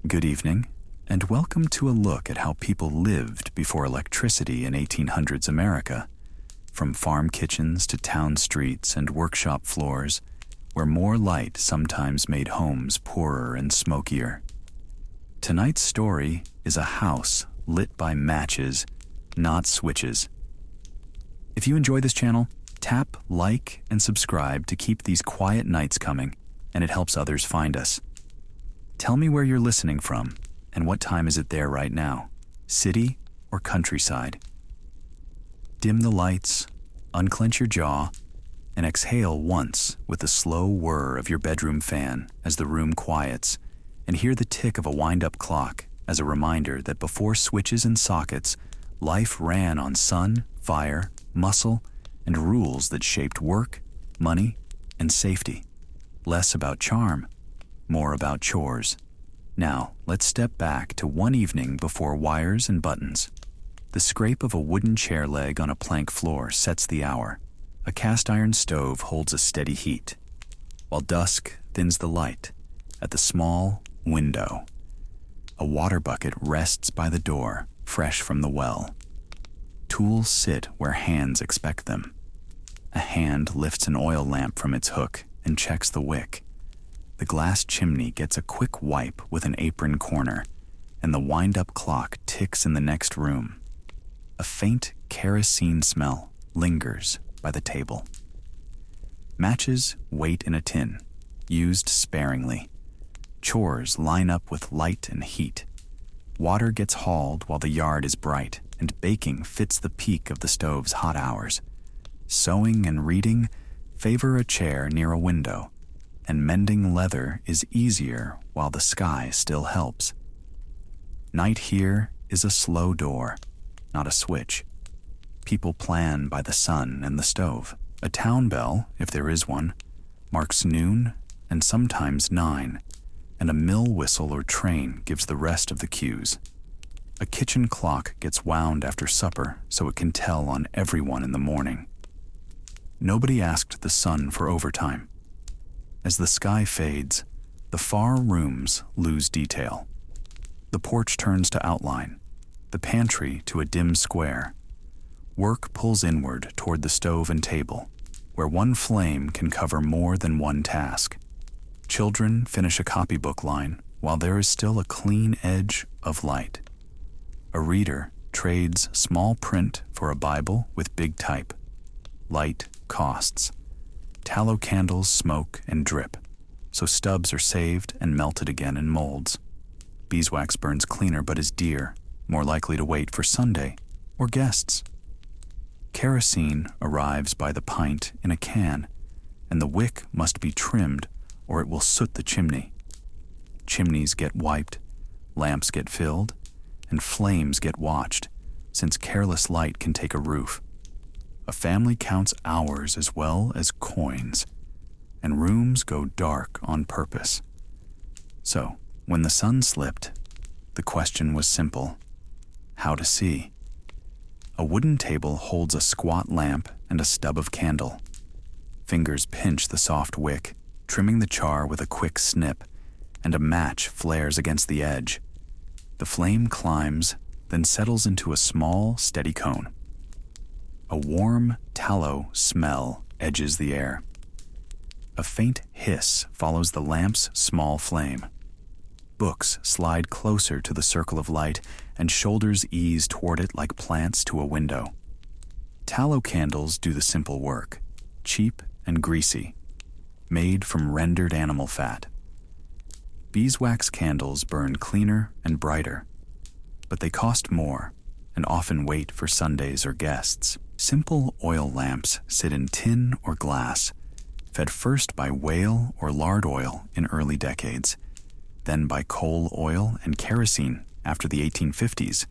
Good evening, and welcome to a look at how people lived before electricity in 1800s America, from farm kitchens to town streets and workshop floors, where more light sometimes made homes poorer and smokier. Tonight's story is a house lit by matches, not switches. If you enjoy this channel, tap like and subscribe to keep these quiet nights coming, and it helps others find us. Tell me where you're listening from, and what time is it there right now, city or countryside. Dim the lights, unclench your jaw, and exhale once with the slow whir of your bedroom fan as the room quiets, and hear the tick of a wind-up clock as a reminder that before switches and sockets, life ran on sun, fire, muscle, and rules that shaped work, money, and safety. Less about charm, more about chores. Now, let's step back to one evening before wires and buttons. The scrape of a wooden chair leg on a plank floor sets the hour. A cast iron stove holds a steady heat, while dusk thins the light at the small window. A water bucket rests by the door, fresh from the well. Tools sit where hands expect them. A hand lifts an oil lamp from its hook and checks the wick. The glass chimney gets a quick wipe with an apron corner, and the wind-up clock ticks in the next room. A faint kerosene smell lingers by the table. Matches wait in a tin, used sparingly. Chores line up with light and heat. Water gets hauled while the yard is bright, and baking fits the peak of the stove's hot hours. Sewing and reading favor a chair near a window, and mending leather is easier while the sky still helps. Night here is a slow door, not a switch. People plan by the sun and the stove. A town bell, if there is one, marks noon and sometimes 9, and a mill whistle or train gives the rest of the cues. A kitchen clock gets wound after supper so it can tell on everyone in the morning. Nobody asked the sun for overtime. As the sky fades, the far rooms lose detail. The porch turns to outline, the pantry to a dim square. Work pulls inward toward the stove and table, where one flame can cover more than one task. Children finish a copybook line while there is still a clean edge of light. A reader trades small print for a Bible with big type. Light costs. Tallow candles smoke and drip, so stubs are saved and melted again in molds. Beeswax burns cleaner but is dear, more likely to wait for Sunday or guests. Kerosene arrives by the pint in a can, and the wick must be trimmed or it will soot the chimney. Chimneys get wiped, lamps get filled, and flames get watched, since careless light can take a roof. A family counts hours as well as coins, and rooms go dark on purpose. So, when the sun slipped, the question was simple: how to see? A wooden table holds a squat lamp and a stub of candle. Fingers pinch the soft wick, trimming the char with a quick snip, and a match flares against the edge. The flame climbs, then settles into a small, steady cone. A warm tallow smell edges the air. A faint hiss follows the lamp's small flame. Books slide closer to the circle of light, and shoulders ease toward it like plants to a window. Tallow candles do the simple work, cheap and greasy, made from rendered animal fat. Beeswax candles burn cleaner and brighter, but they cost more and often wait for Sundays or guests. Simple oil lamps sit in tin or glass, fed first by whale or lard oil in early decades, then by coal oil and kerosene after the 1850s,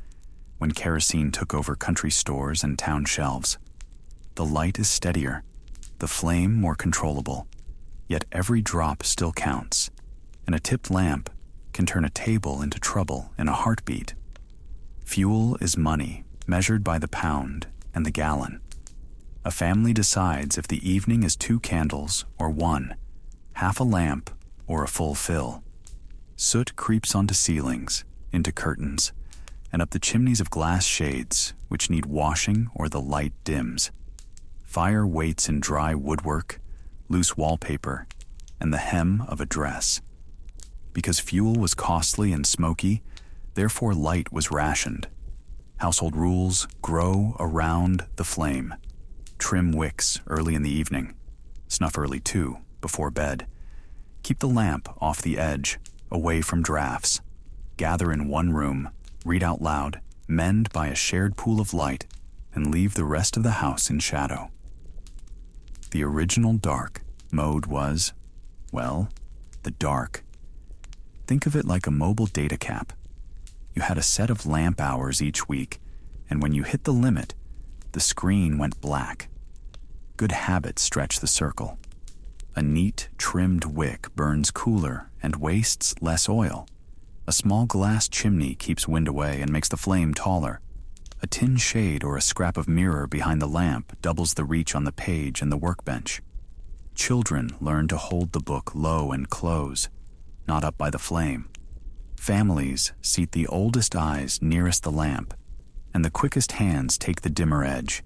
when kerosene took over country stores and town shelves. The light is steadier, the flame more controllable, yet every drop still counts, and a tipped lamp can turn a table into trouble in a heartbeat. Fuel is money, measured by the pound and the gallon. A family decides if the evening is 2 candles or 1, half a lamp or a full fill. Soot creeps onto ceilings, into curtains, and up the chimneys of glass shades which need washing or the light dims. Fire waits in dry woodwork, loose wallpaper, and the hem of a dress. Because fuel was costly and smoky, therefore light was rationed. Household rules grow around the flame. Trim wicks early in the evening. Snuff early too, before bed. Keep the lamp off the edge, away from drafts. Gather in one room, read out loud, mend by a shared pool of light, and leave the rest of the house in shadow. The original dark mode was, well, the dark. Think of it like a mobile data cap. You had a set of lamp hours each week, and when you hit the limit, the screen went black. Good habits stretch the circle. A neat, trimmed wick burns cooler and wastes less oil. A small glass chimney keeps wind away and makes the flame taller. A tin shade or a scrap of mirror behind the lamp doubles the reach on the page and the workbench. Children learn to hold the book low and close, not up by the flame. Families seat the oldest eyes nearest the lamp, and the quickest hands take the dimmer edge.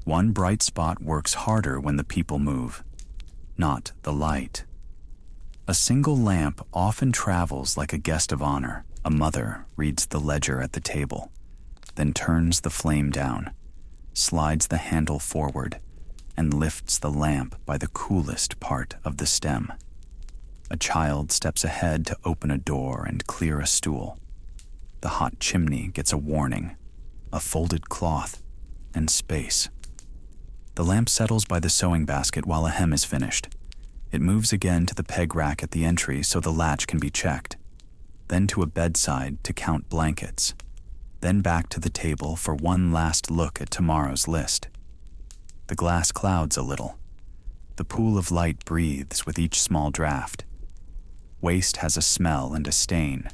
One bright spot works harder when the people move, not the light. A single lamp often travels like a guest of honor. A mother reads the ledger at the table, then turns the flame down, slides the handle forward, and lifts the lamp by the coolest part of the stem. A child steps ahead to open a door and clear a stool. The hot chimney gets a warning, a folded cloth, and space. The lamp settles by the sewing basket while a hem is finished. It moves again to the peg rack at the entry so the latch can be checked, then to a bedside to count blankets, then back to the table for one last look at tomorrow's list. The glass clouds a little. The pool of light breathes with each small draft. Waste has a smell and a stain,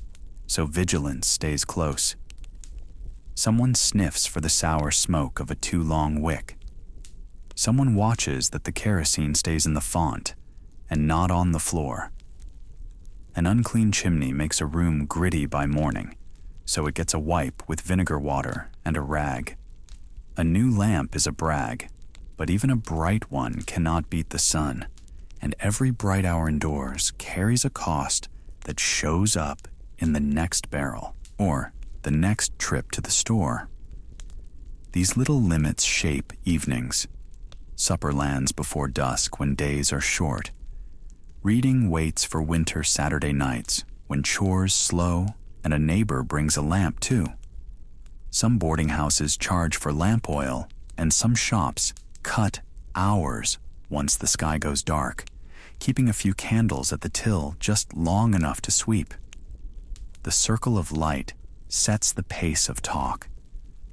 so vigilance stays close. Someone sniffs for the sour smoke of a too long wick. Someone watches that the kerosene stays in the font and not on the floor. An unclean chimney makes a room gritty by morning, so it gets a wipe with vinegar water and a rag. A new lamp is a brag, but even a bright one cannot beat the sun, and every bright hour indoors carries a cost that shows up in the next barrel or the next trip to the store. These little limits shape evenings. Supper lands before dusk when days are short. Reading waits for winter Saturday nights when chores slow and a neighbor brings a lamp too. Some boarding houses charge for lamp oil, and some shops cut hours once the sky goes dark, keeping a few candles at the till just long enough to sweep. The circle of light sets the pace of talk,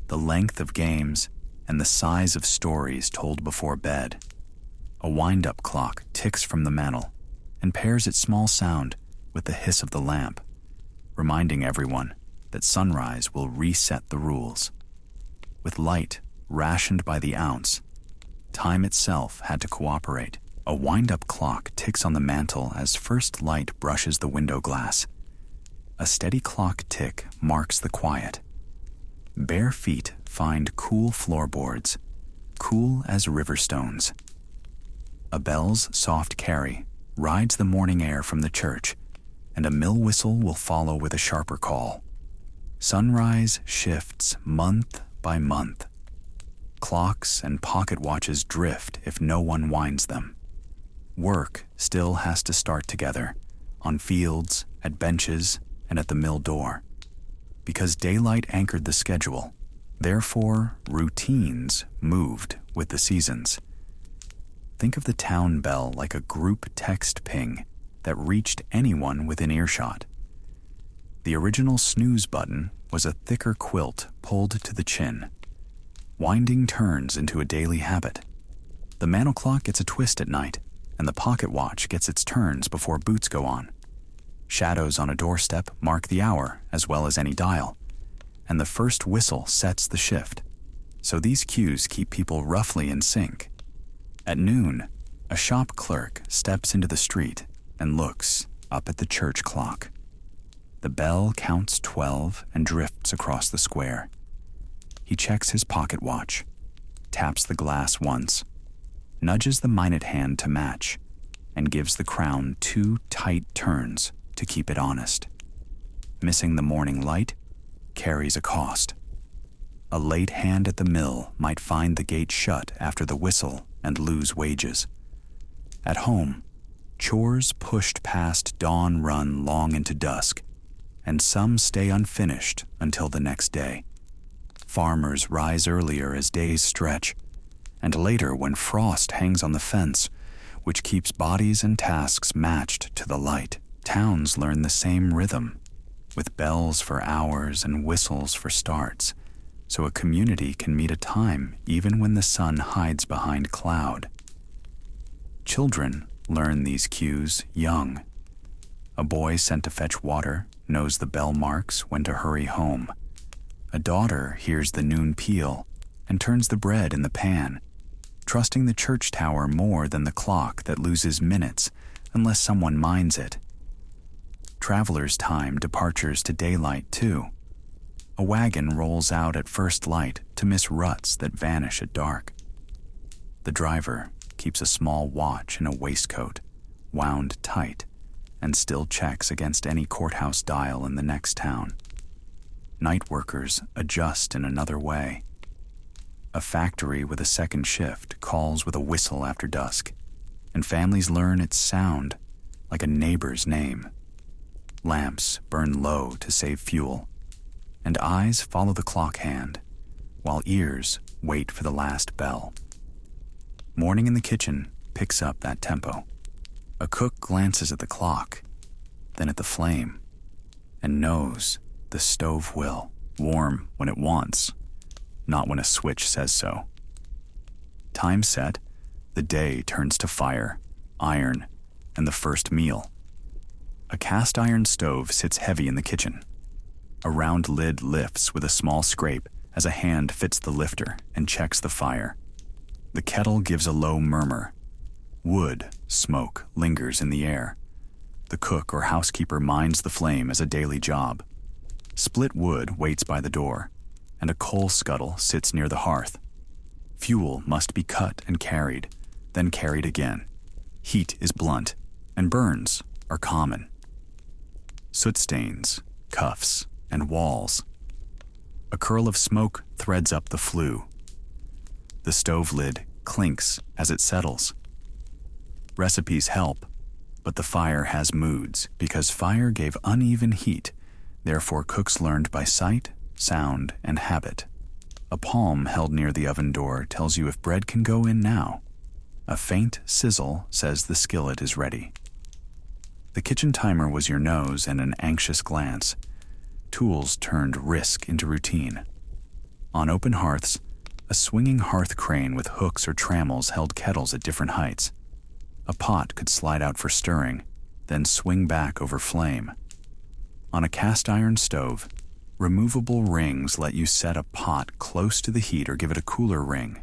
the length of games, and the size of stories told before bed. A wind-up clock ticks from the mantel and pairs its small sound with the hiss of the lamp, reminding everyone that sunrise will reset the rules. With light rationed by the ounce, time itself had to cooperate. A wind-up clock ticks on the mantel as first light brushes the window glass. A steady clock tick marks the quiet. Bare feet find cool floorboards, cool as river stones. A bell's soft carry rides the morning air from the church, and a mill whistle will follow with a sharper call. Sunrise shifts month by month. Clocks and pocket watches drift if no one winds them. Work still has to start together, on fields, at benches, and at the mill door. Because daylight anchored the schedule, therefore routines moved with the seasons. Think of the town bell like a group text ping that reached anyone within earshot. The original snooze button was a thicker quilt pulled to the chin. Winding turns into a daily habit. The mantel clock gets a twist at night, and the pocket watch gets its turns before boots go on. Shadows on a doorstep mark the hour as well as any dial, and the first whistle sets the shift. So these cues keep people roughly in sync. At noon, a shop clerk steps into the street and looks up at the church clock. The bell counts 12 and drifts across the square. He checks his pocket watch, taps the glass once, nudges the minute hand to match, and gives the crown 2 tight turns to keep it honest. Missing the morning light carries a cost. A late hand at the mill might find the gate shut after the whistle and lose wages. At home, chores pushed past dawn run long into dusk, and some stay unfinished until the next day. Farmers rise earlier as days stretch, and later when frost hangs on the fence, which keeps bodies and tasks matched to the light. Towns learn the same rhythm, with bells for hours and whistles for starts, so a community can meet a time even when the sun hides behind cloud. Children learn these cues young. A boy sent to fetch water knows the bell marks when to hurry home. A daughter hears the noon peal and turns the bread in the pan, trusting the church tower more than the clock that loses minutes unless someone minds it. Travelers time departures to daylight too. A wagon rolls out at first light to miss ruts that vanish at dark. The driver keeps a small watch in a waistcoat, wound tight, and still checks against any courthouse dial in the next town. Night workers adjust in another way. A factory with a second shift calls with a whistle after dusk, and families learn its sound like a neighbor's name. Lamps burn low to save fuel, and eyes follow the clock hand, while ears wait for the last bell. Morning in the kitchen picks up that tempo. A cook glances at the clock, then at the flame, and knows the stove will warm when it wants, not when a switch says so. Time set, the day turns to fire, iron, and the first meal. A cast iron stove sits heavy in the kitchen. A round lid lifts with a small scrape as a hand fits the lifter and checks the fire. The kettle gives a low murmur. Wood, smoke lingers in the air. The cook or housekeeper minds the flame as a daily job. Split wood waits by the door, and a coal scuttle sits near the hearth. Fuel must be cut and carried, then carried again. Heat is blunt, and burns are common. Soot stains, cuffs, and walls. A curl of smoke threads up the flue. The stove lid clinks as it settles. Recipes help, but the fire has moods because fire gave uneven heat, therefore cooks learned by sight, sound, and habit. A palm held near the oven door tells you if bread can go in now. A faint sizzle says the skillet is ready. The kitchen timer was your nose and an anxious glance. Tools turned risk into routine. On open hearths, a swinging hearth crane with hooks or trammels held kettles at different heights. A pot could slide out for stirring, then swing back over flame. On a cast iron stove, removable rings let you set a pot close to the heat or give it a cooler ring.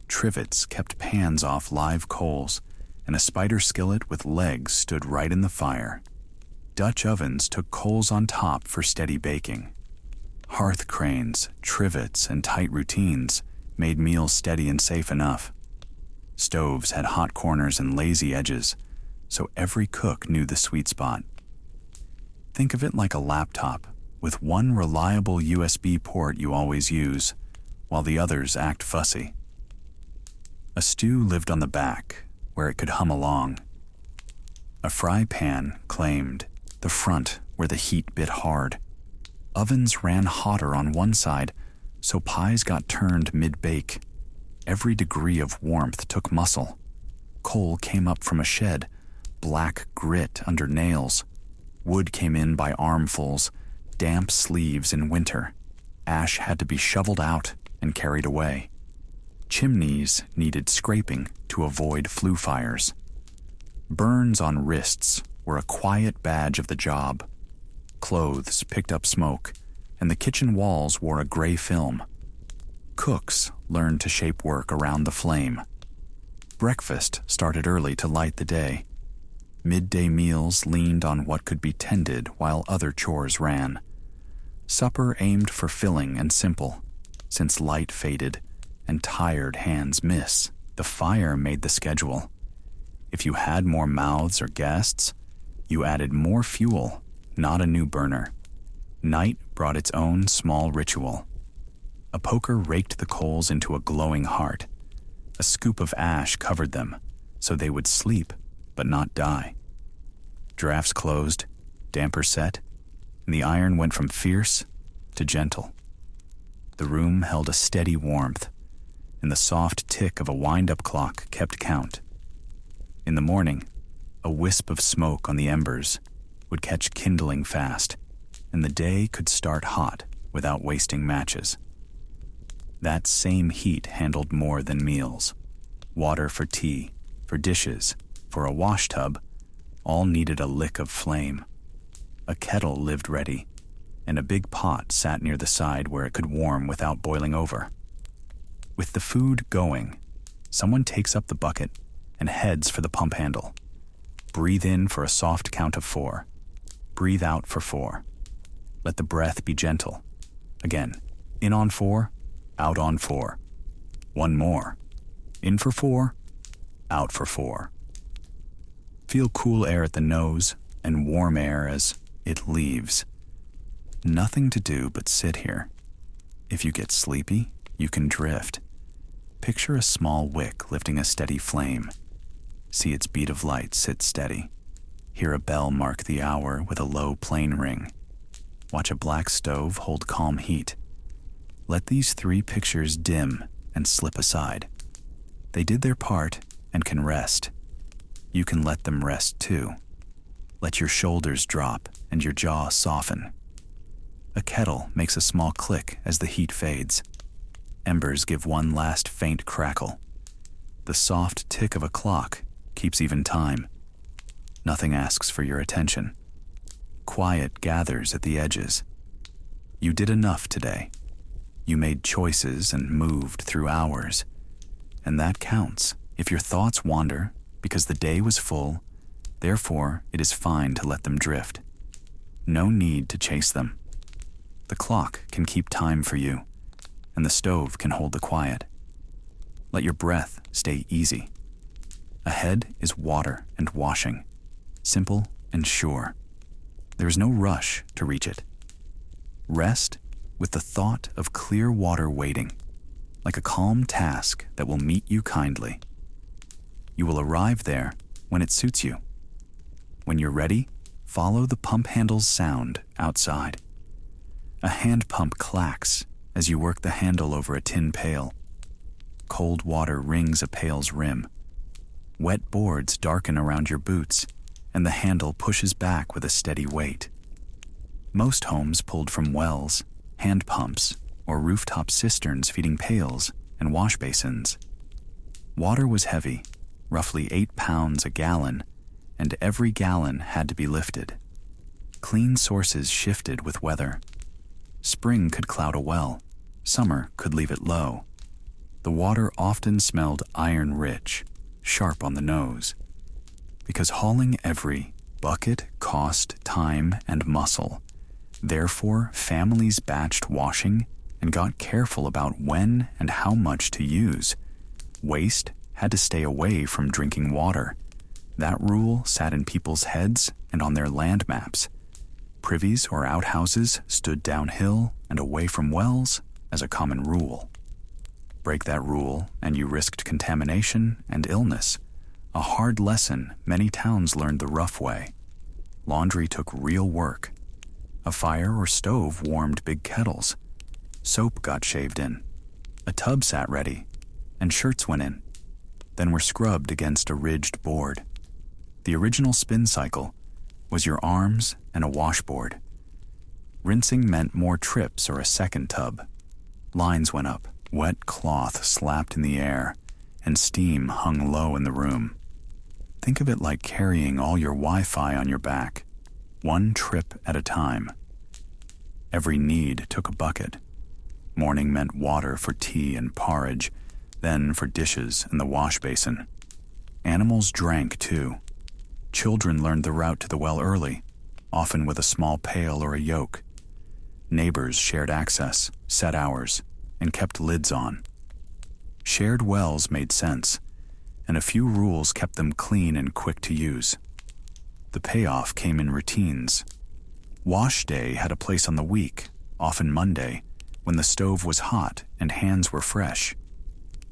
Trivets kept pans off live coals, and a spider skillet with legs stood right in the fire. Dutch ovens took coals on top for steady baking. Hearth cranes, trivets, and tight routines made meals steady and safe enough. Stoves had hot corners and lazy edges, so every cook knew the sweet spot. Think of it like a laptop, with one reliable USB port you always use, while the others act fussy. A stew lived on the back, where it could hum along. A fry pan claimed the front where the heat bit hard. Ovens ran hotter on one side, so pies got turned mid-bake. Every degree of warmth took muscle. Coal came up from a shed, black grit under nails. Wood came in by armfuls, damp sleeves in winter. Ash had to be shoveled out and carried away. Chimneys needed scraping to avoid flue fires. Burns on wrists were a quiet badge of the job. Clothes picked up smoke, and the kitchen walls wore a gray film. Cooks learned to shape work around the flame. Breakfast started early to light the day. Midday meals leaned on what could be tended while other chores ran. Supper aimed for filling and simple. Since light faded and tired hands miss, the fire made the schedule. If you had more mouths or guests, you added more fuel, not a new burner. Night brought its own small ritual. A poker raked the coals into a glowing heart. A scoop of ash covered them, so they would sleep but not die. Drafts closed, damper set, and the iron went from fierce to gentle. The room held a steady warmth, and the soft tick of a wind-up clock kept count. In the morning, a wisp of smoke on the embers would catch kindling fast, and the day could start hot without wasting matches. That same heat handled more than meals. Water for tea, for dishes, for a wash tub, all needed a lick of flame. A kettle lived ready, and a big pot sat near the side where it could warm without boiling over. With the food going, someone takes up the bucket and heads for the pump handle. Breathe in for a soft count of 4. Breathe out for 4. Let the breath be gentle. Again, in on 4, out on 4. One more. In for 4, out for 4. Feel cool air at the nose and warm air as it leaves. Nothing to do but sit here. If you get sleepy, you can drift. Picture a small wick lifting a steady flame. See its beat of light sit steady. Hear a bell mark the hour with a low plain ring. Watch a black stove hold calm heat. Let these 3 pictures dim and slip aside. They did their part and can rest. You can let them rest too. Let your shoulders drop and your jaw soften. A kettle makes a small click as the heat fades. Embers give one last faint crackle. The soft tick of a clock keeps even time. Nothing asks for your attention. Quiet gathers at the edges. You did enough today. You made choices and moved through hours. And that counts. If your thoughts wander, because the day was full, therefore it is fine to let them drift. No need to chase them. The clock can keep time for you, and the stove can hold the quiet. Let your breath stay easy. Ahead is water and washing, simple and sure. There is no rush to reach it. Rest with the thought of clear water waiting, like a calm task that will meet you kindly. You will arrive there when it suits you. When you're ready, follow the pump handle's sound outside. A hand pump clacks as you work the handle over a tin pail. Cold water rings a pail's rim. Wet boards darken around your boots, and the handle pushes back with a steady weight. Most homes pulled from wells, hand pumps, or rooftop cisterns feeding pails and wash basins. Water was heavy, roughly 8 pounds a gallon, and every gallon had to be lifted. Clean sources shifted with weather. Spring could cloud a well, summer could leave it low. The water often smelled iron-rich, sharp on the nose. Because hauling every bucket cost time and muscle. Therefore, families batched washing and got careful about when and how much to use. Waste had to stay away from drinking water. That rule sat in people's heads and on their land maps. Privies or outhouses stood downhill and away from wells as a common rule. Break that rule and you risked contamination and illness, a hard lesson many towns learned the rough way. Laundry took real work. A fire or stove warmed big kettles. Soap got shaved in. A tub sat ready, and shirts went in. Then were scrubbed against a ridged board. The original spin cycle was your arms and a washboard. Rinsing meant more trips or a second tub. Lines went up, wet cloth slapped in the air, and steam hung low in the room. Think of it like carrying all your Wi-Fi on your back, one trip at a time. Every need took a bucket. Morning meant water for tea and porridge, then for dishes and the wash basin. Animals drank too. Children learned the route to the well early, often with a small pail or a yoke. Neighbors shared access, set hours, and kept lids on. Shared wells made sense, and a few rules kept them clean and quick to use. The payoff came in routines. Wash day had a place on the week, often Monday, when the stove was hot and hands were fresh.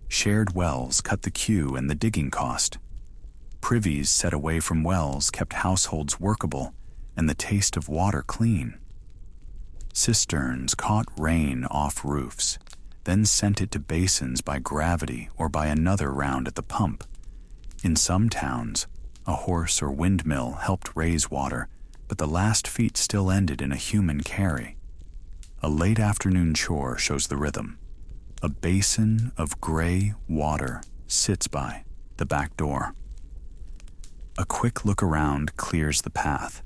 Shared wells cut the queue and the digging cost. Privies set away from wells kept households workable and the taste of water clean. Cisterns caught rain off roofs, then sent it to basins by gravity or by another round at the pump. In some towns, a horse or windmill helped raise water, but the last feet still ended in a human carry. A late afternoon chore shows the rhythm. A basin of gray water sits by the back door. A quick look around clears the path.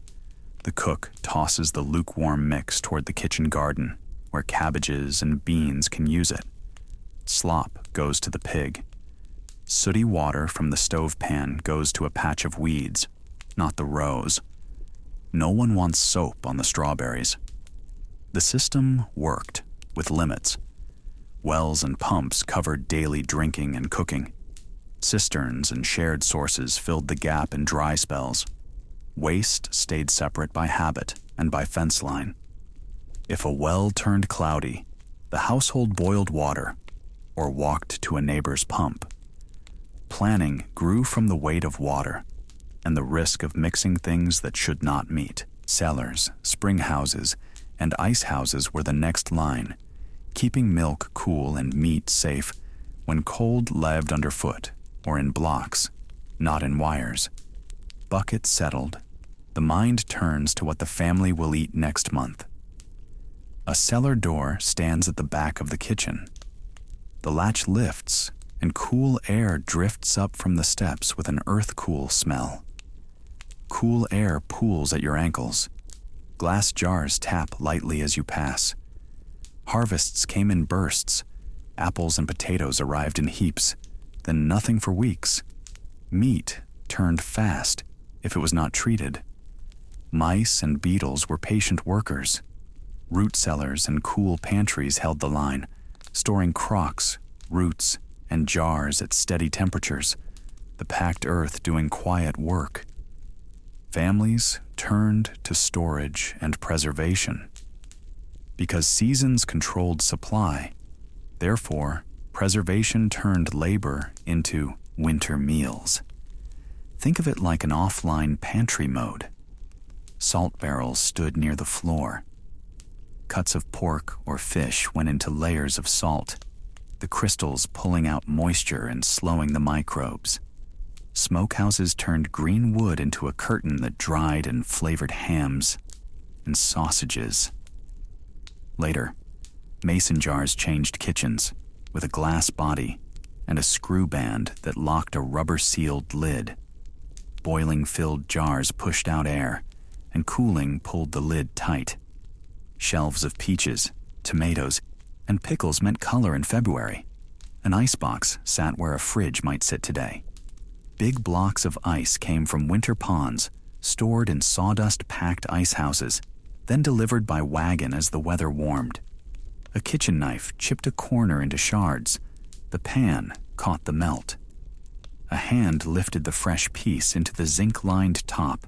The cook tosses the lukewarm mix toward the kitchen garden, where cabbages and beans can use it. Slop goes to the pig. Sooty water from the stove pan goes to a patch of weeds, not the rows. No one wants soap on the strawberries. The system worked, with limits. Wells and pumps covered daily drinking and cooking. Cisterns and shared sources filled the gap in dry spells. Waste stayed separate by habit and by fence line. If a well turned cloudy, the household boiled water or walked to a neighbor's pump. Planning grew from the weight of water and the risk of mixing things that should not meet. Cellars, spring houses, and ice houses were the next line, keeping milk cool and meat safe when cold lived underfoot or in blocks, not in wires. Buckets settled, the mind turns to what the family will eat next month. A cellar door stands at the back of the kitchen. The latch lifts, and cool air drifts up from the steps with an earth-cool smell. Cool air pools at your ankles. Glass jars tap lightly as you pass. Harvests came in bursts. Apples and potatoes arrived in heaps, then nothing for weeks. Meat turned fast if it was not treated. Mice and beetles were patient workers. Root cellars and cool pantries held the line, storing crocks, roots, and jars at steady temperatures, the packed earth doing quiet work. Families turned to storage and preservation. Because seasons controlled supply, therefore, preservation turned labor into winter meals. Think of it like an offline pantry mode. Salt barrels stood near the floor. Cuts of pork or fish went into layers of salt, the crystals pulling out moisture and slowing the microbes. Smokehouses turned green wood into a curtain that dried and flavored hams and sausages. Later, mason jars changed kitchens with a glass body and a screw band that locked a rubber-sealed lid. Boiling-filled jars pushed out air, and cooling pulled the lid tight. Shelves of peaches, tomatoes, and pickles meant color in February. An icebox sat where a fridge might sit today. Big blocks of ice came from winter ponds, stored in sawdust-packed ice houses, then delivered by wagon as the weather warmed. A kitchen knife chipped a corner into shards. The pan caught the melt. A hand lifted the fresh piece into the zinc-lined top,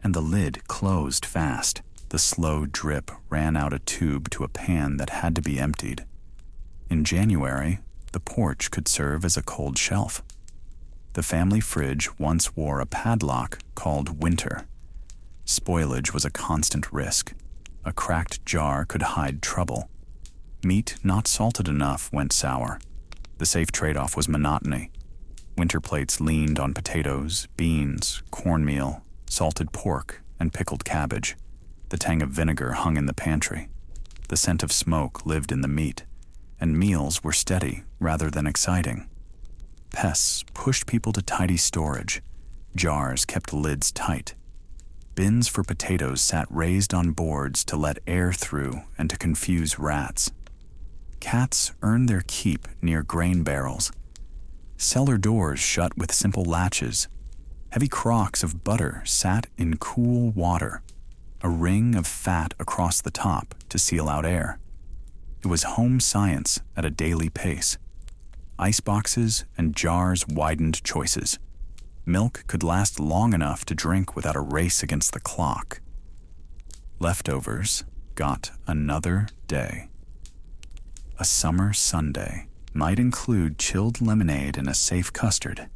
and the lid closed fast. The slow drip ran out a tube to a pan that had to be emptied. In January, the porch could serve as a cold shelf. The family fridge once wore a padlock called winter. Spoilage was a constant risk. A cracked jar could hide trouble. Meat not salted enough went sour. The safe trade-off was monotony. Winter plates leaned on potatoes, beans, cornmeal, salted pork, and pickled cabbage. The tang of vinegar hung in the pantry. The scent of smoke lived in the meat, and meals were steady rather than exciting. Pests pushed people to tidy storage. Jars kept lids tight. Bins for potatoes sat raised on boards to let air through and to confuse rats. Cats earned their keep near grain barrels. Cellar doors shut with simple latches. Heavy crocks of butter sat in cool water, a ring of fat across the top to seal out air. It was home science at a daily pace. Iceboxes and jars widened choices. Milk could last long enough to drink without a race against the clock. Leftovers got another day. A summer Sunday might include chilled lemonade and a safe custard.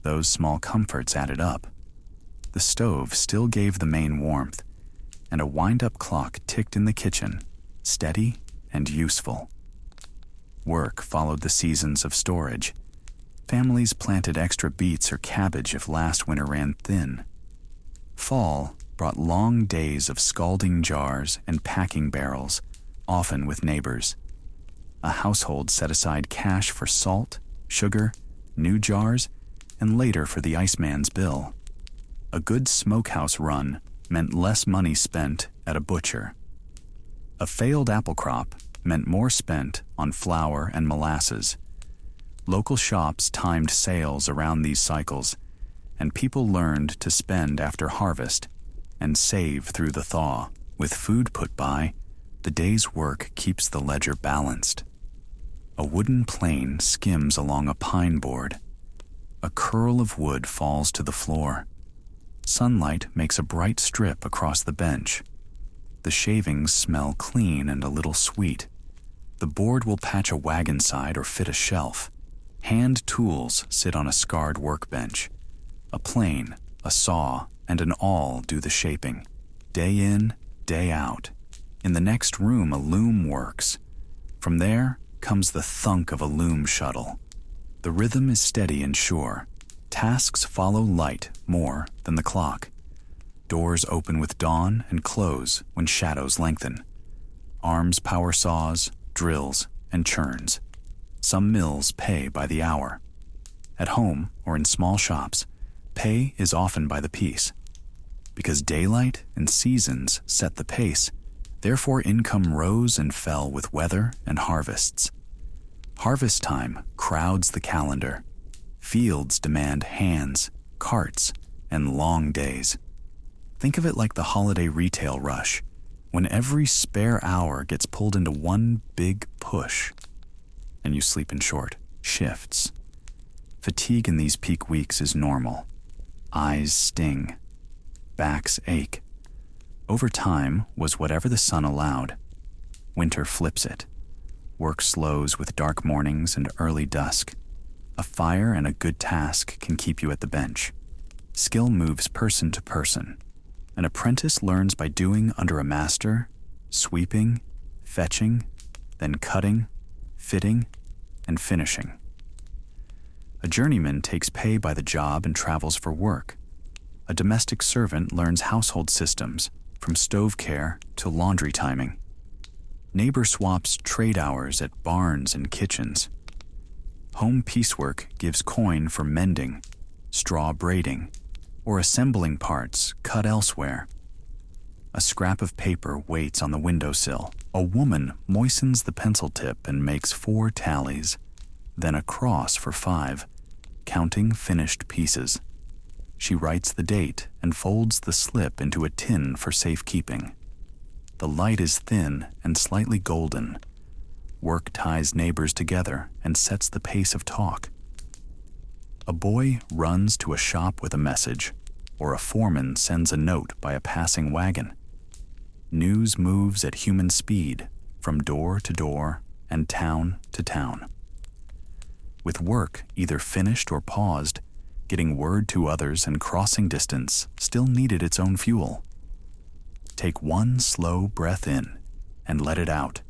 Those small comforts added up. The stove still gave the main warmth, and a wind-up clock ticked in the kitchen, steady and useful. Work followed the seasons of storage. Families planted extra beets or cabbage if last winter ran thin. Fall brought long days of scalding jars and packing barrels, often with neighbors. A household set aside cash for salt, sugar, new jars, and later for the iceman's bill. A good smokehouse run meant less money spent at a butcher. A failed apple crop meant more spent on flour and molasses. Local shops timed sales around these cycles, and people learned to spend after harvest and save through the thaw. With food put by, the day's work keeps the ledger balanced. A wooden plane skims along a pine board. A curl of wood falls to the floor. Sunlight makes a bright strip across the bench. The shavings smell clean and a little sweet. The board will patch a wagon side or fit a shelf. Hand tools sit on a scarred workbench. A plane, a saw, and an awl do the shaping. Day in, day out. In the next room, a loom works. From there comes the thunk of a loom shuttle. The rhythm is steady and sure. Tasks follow light more than the clock. Doors open with dawn and close when shadows lengthen. Arms power saws, drills, and churns. Some mills pay by the hour. At home or in small shops, pay is often by the piece. Because daylight and seasons set the pace, therefore income rose and fell with weather and harvests. Harvest time crowds the calendar. Fields demand hands, carts, and long days. Think of it like the holiday retail rush, when every spare hour gets pulled into one big push, and you sleep in short shifts. Fatigue in these peak weeks is normal. Eyes sting. Backs ache. Overtime was whatever the sun allowed. Winter flips it. Work slows with dark mornings and early dusk. A fire and a good task can keep you at the bench. Skill moves person to person. An apprentice learns by doing under a master, sweeping, fetching, then cutting, fitting, and finishing. A journeyman takes pay by the job and travels for work. A domestic servant learns household systems, from stove care to laundry timing. Neighbor swaps trade hours at barns and kitchens. Home piecework gives coin for mending, straw braiding, or assembling parts cut elsewhere. A scrap of paper waits on the windowsill. A woman moistens the pencil tip and makes 4 tallies, then a cross for 5, counting finished pieces. She writes the date and folds the slip into a tin for safekeeping. The light is thin and slightly golden. Work ties neighbors together and sets the pace of talk. A boy runs to a shop with a message, or a foreman sends a note by a passing wagon. News moves at human speed, from door to door and town to town. With work either finished or paused, getting word to others and crossing distance still needed its own fuel. Take one slow breath in and let it out.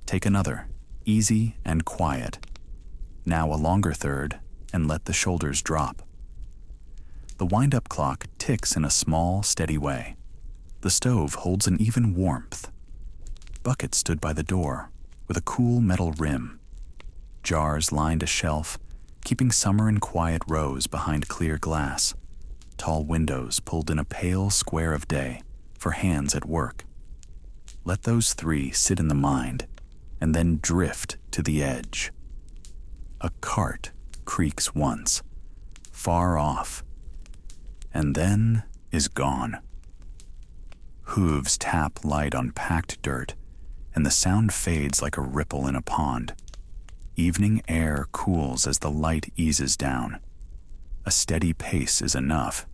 Take another, easy and quiet. Now a longer third, and let the shoulders drop. The wind-up clock ticks in a small, steady way. The stove holds an even warmth. Buckets stood by the door, with a cool metal rim. Jars lined a shelf, keeping summer in quiet rows behind clear glass. Tall windows pulled in a pale square of day for hands at work. Let those 3 sit in the mind, and then drift to the edge. A cart creaks once. Far off, and then is gone. Hooves tap light on packed dirt, and the sound fades like a ripple in a pond. Evening air cools as the light eases down. A steady pace is enough.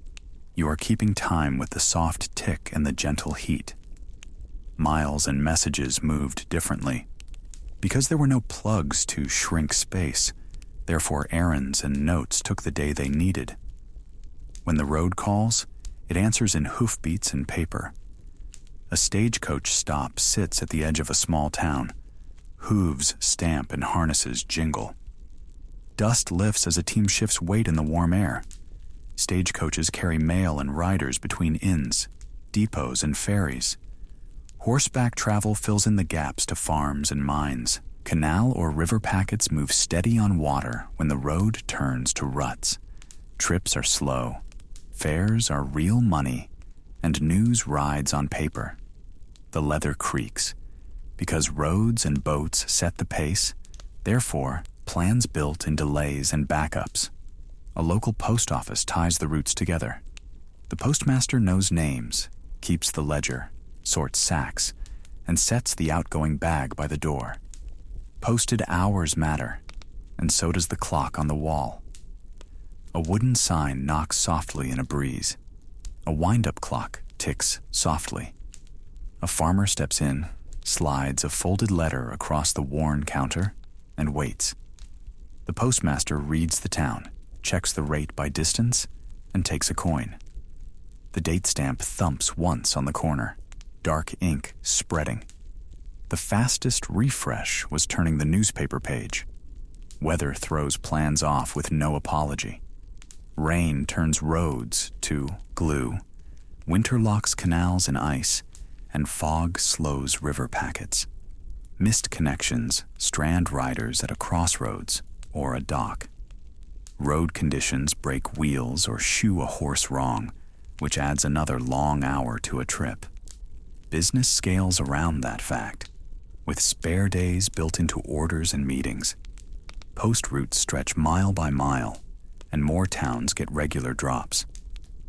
You are keeping time with the soft tick and the gentle heat. Miles and messages moved differently. Because there were no plugs to shrink space, therefore errands and notes took the day they needed. When the road calls, it answers in hoofbeats and paper. A stagecoach stop sits at the edge of a small town. Hooves stamp and harnesses jingle. Dust lifts as a team shifts weight in the warm air. Stagecoaches carry mail and riders between inns, depots, and ferries. Horseback travel fills in the gaps to farms and mines. Canal or river packets move steady on water when the road turns to ruts. Trips are slow. Fares are real money, and news rides on paper. The leather creaks. Because roads and boats set the pace, therefore, plans built in delays and backups. A local post office ties the routes together. The postmaster knows names, keeps the ledger, sorts sacks, and sets the outgoing bag by the door. Posted hours matter, and so does the clock on the wall. A wooden sign knocks softly in a breeze. A wind-up clock ticks softly. A farmer steps in, slides a folded letter across the worn counter, and waits. The postmaster reads the town, checks the rate by distance, and takes a coin. The date stamp thumps once on the corner, dark ink spreading. The fastest refresh was turning the newspaper page. Weather throws plans off with no apology. Rain turns roads to glue. Winter locks canals in ice, and fog slows river packets. Missed connections strand riders at a crossroads or a dock. Road conditions break wheels or shoe a horse wrong, which adds another long hour to a trip. Business scales around that fact, with spare days built into orders and meetings. Post routes stretch mile by mile, and more towns get regular drops.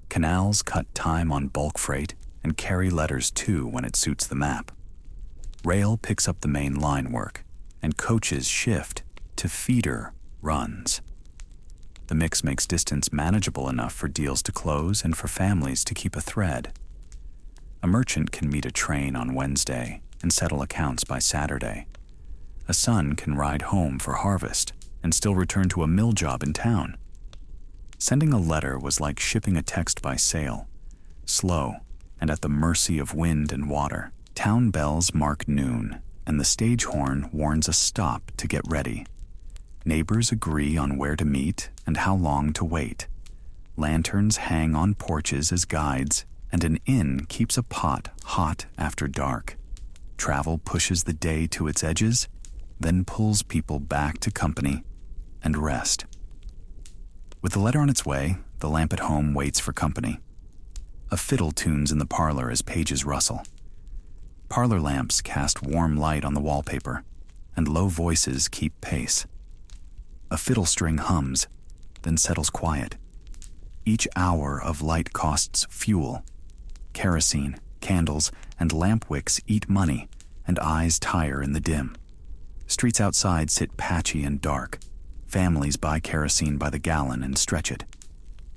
Canals cut time on bulk freight and carry letters too when it suits the map. Rail picks up the main line work, and coaches shift to feeder runs. The mix makes distance manageable enough for deals to close and for families to keep a thread. A merchant can meet a train on Wednesday and settle accounts by Saturday. A son can ride home for harvest and still return to a mill job in town. Sending a letter was like shipping a text by sail, slow and at the mercy of wind and water. Town bells mark noon, and the stage horn warns a stop to get ready. Neighbors agree on where to meet and how long to wait. Lanterns hang on porches as guides, and an inn keeps a pot hot after dark. Travel pushes the day to its edges, then pulls people back to company and rest. With the letter on its way, the lamp at home waits for company. A fiddle tunes in the parlor as pages rustle. Parlor lamps cast warm light on the wallpaper, and low voices keep pace. A fiddle string hums, then settles quiet. Each hour of light costs fuel. Kerosene, candles, and lamp wicks eat money, and eyes tire in the dim. Streets outside sit patchy and dark. Families buy kerosene by the gallon and stretch it.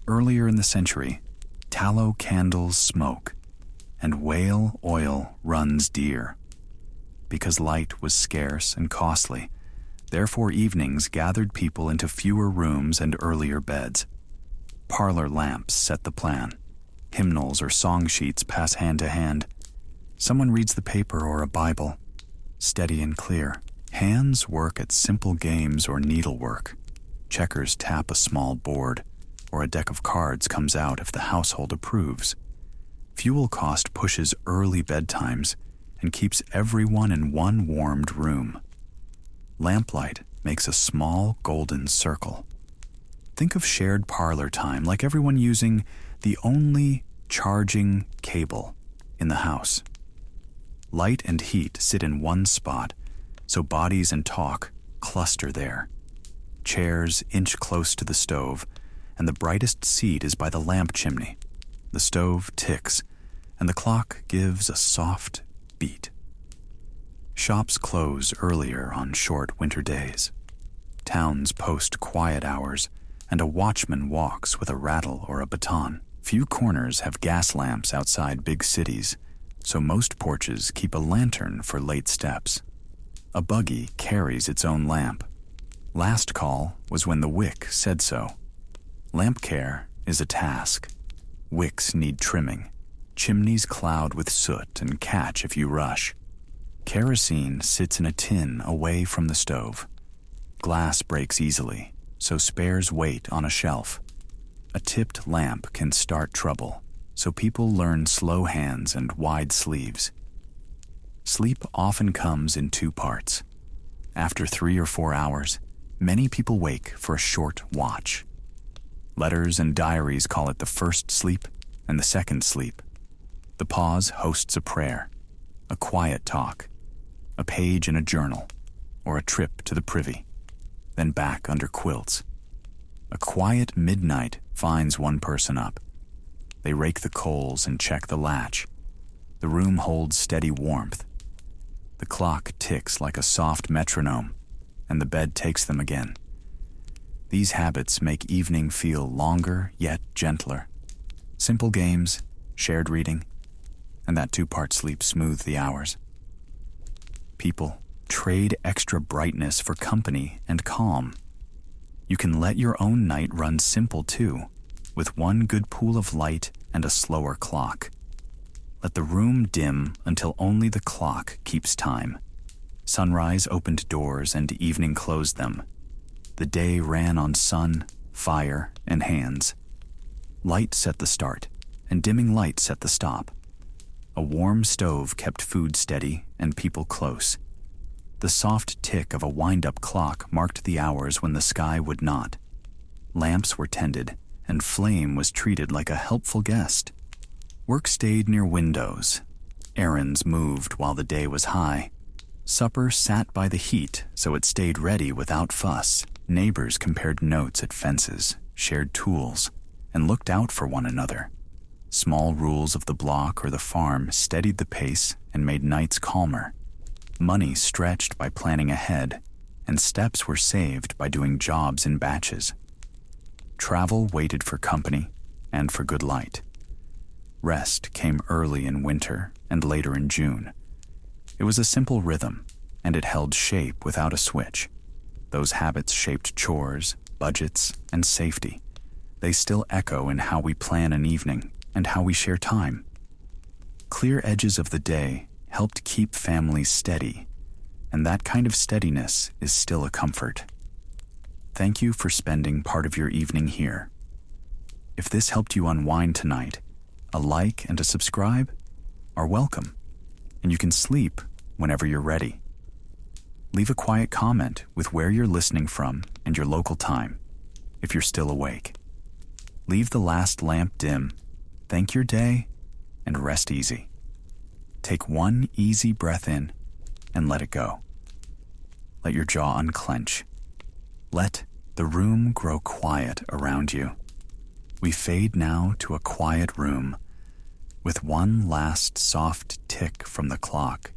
Earlier in the century, tallow candles smoke, and whale oil runs dear. Because light was scarce and costly, therefore evenings gathered people into fewer rooms and earlier beds. Parlor lamps set the plan. Hymnals or song sheets pass hand to hand. Someone reads the paper or a Bible, steady and clear. Hands work at simple games or needlework. Checkers tap a small board, or a deck of cards comes out if the household approves. Fuel cost pushes early bedtimes and keeps everyone in one warmed room. Lamplight makes a small golden circle. Think of shared parlor time like everyone using the only charging cable in the house. Light and heat sit in one spot, so bodies and talk cluster there. Chairs inch close to the stove, and the brightest seat is by the lamp chimney. The stove ticks, and the clock gives a soft beat. Shops close earlier on short winter days. Towns post quiet hours, and a watchman walks with a rattle or a baton. Few corners have gas lamps outside big cities, so most porches keep a lantern for late steps. A buggy carries its own lamp. Last call was when the wick said so. Lamp care is a task. Wicks need trimming. Chimneys cloud with soot and catch if you rush. Kerosene sits in a tin away from the stove. Glass breaks easily, so spares wait on a shelf. A tipped lamp can start trouble, so people learn slow hands and wide sleeves. Sleep often comes in two parts. After 3 or 4 hours, many people wake for a short watch. Letters and diaries call it the first sleep and the second sleep. The pause hosts a prayer, a quiet talk, a page in a journal, or a trip to the privy, then back under quilts. A quiet midnight finds one person up. They rake the coals and check the latch. The room holds steady warmth. The clock ticks like a soft metronome, and the bed takes them again. These habits make evening feel longer yet gentler. Simple games, shared reading, and that 2-part sleep smooth the hours. People trade extra brightness for company and calm. You can let your own night run simple too, with one good pool of light and a slower clock. Let the room dim until only the clock keeps time. Sunrise opened doors and evening closed them. The day ran on sun, fire, and hands. Light set the start, and dimming light set the stop. A warm stove kept food steady and people close. The soft tick of a wind-up clock marked the hours when the sky would not. Lamps were tended, and flame was treated like a helpful guest. Work stayed near windows. Errands moved while the day was high. Supper sat by the heat, so it stayed ready without fuss. Neighbors compared notes at fences, shared tools, and looked out for one another. Small rules of the block or the farm steadied the pace and made nights calmer. Money stretched by planning ahead, and steps were saved by doing jobs in batches. Travel waited for company and for good light. Rest came early in winter and later in June. It was a simple rhythm, and it held shape without a switch. Those habits shaped chores, budgets, and safety. They still echo in how we plan an evening and how we share time. Clear edges of the day helped keep families steady, and that kind of steadiness is still a comfort. Thank you for spending part of your evening here. If this helped you unwind tonight, a like and a subscribe are welcome, and you can sleep whenever you're ready. Leave a quiet comment with where you're listening from and your local time, if you're still awake. Leave the last lamp dim, thank your day, and rest easy. Take one easy breath in and let it go. Let your jaw unclench. Let the room grow quiet around you. We fade now to a quiet room with one last soft tick from the clock